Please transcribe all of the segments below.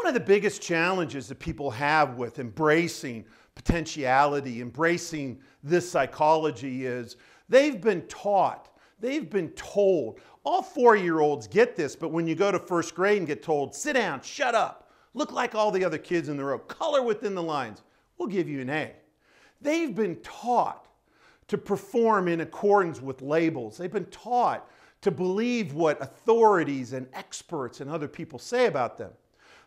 of the biggest challenges that people have with embracing potentiality, embracing this psychology is they've been taught, they've been told. All 4-year-olds get this, but when you go to first grade and get told, sit down, shut up, look like all the other kids in the row, color within the lines, we'll give you an A. They've been taught to perform in accordance with labels. They've been taught to believe what authorities and experts and other people say about them.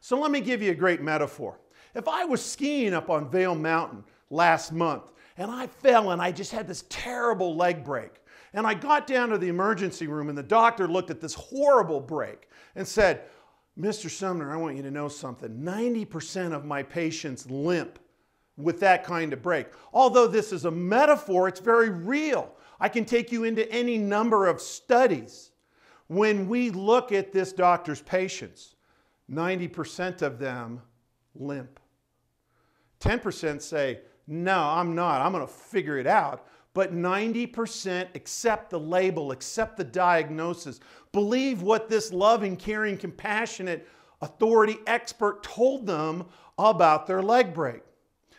So let me give you a great metaphor. If I was skiing up on Vail Mountain last month and I fell and I just had this terrible leg break, and I got down to the emergency room and the doctor looked at this horrible break and said, Mr. Sumner, I want you to know something. 90% of my patients limp with that kind of break. Although this is a metaphor, it's very real. I can take you into any number of studies. When we look at this doctor's patients, 90% of them limp. 10% say, no, I'm not. I'm going to figure it out. But 90% accept the label, accept the diagnosis, believe what this loving, caring, compassionate authority expert told them about their leg break.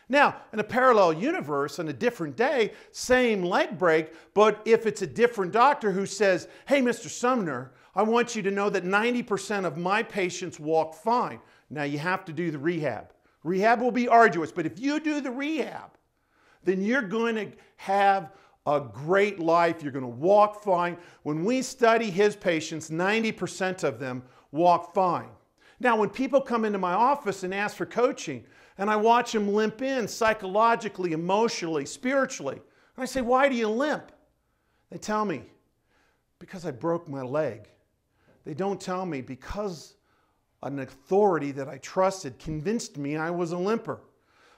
Now, in a parallel universe, on a different day, same leg break, but if it's a different doctor who says, hey, Mr. Sumner, I want you to know that 90% of my patients walk fine. Now, you have to do the rehab. Rehab will be arduous, but if you do the rehab, then you're going to have a great life. You're going to walk fine. When we study his patients, 90% of them walk fine. Now, when people come into my office and ask for coaching, and I watch them limp in psychologically, emotionally, spiritually, and I say, why do you limp? They tell me, because I broke my leg. They don't tell me because an authority that I trusted convinced me I was a limper.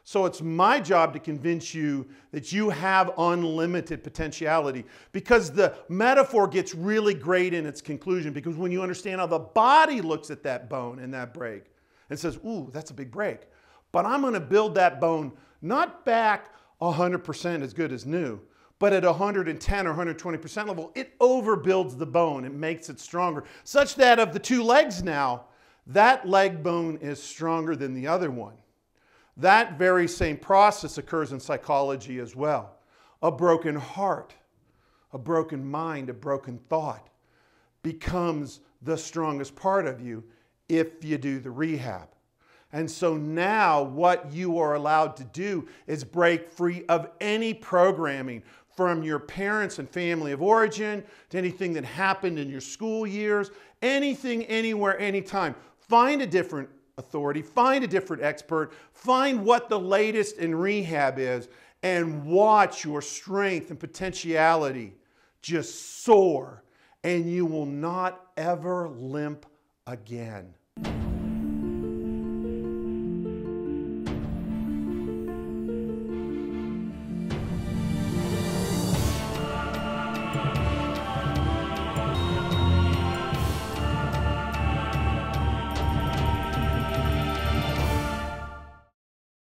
So it's my job to convince you that you have unlimited potentiality, because the metaphor gets really great in its conclusion, because when you understand how the body looks at that bone and that break and says, ooh, that's a big break, but I'm going to build that bone not back 100% as good as new, but at 110 or 120% level, it overbuilds the bone. It makes it stronger, such that of the two legs now, that leg bone is stronger than the other one. That very same process occurs in psychology as well. A broken heart, a broken mind, a broken thought becomes the strongest part of you if you do the rehab. And so now what you are allowed to do is break free of any programming from your parents and family of origin to anything that happened in your school years, anything, anywhere, anytime. Find a different authority, find a different expert, find what the latest in rehab is, and watch your strength and potentiality just soar, and you will not ever limp again.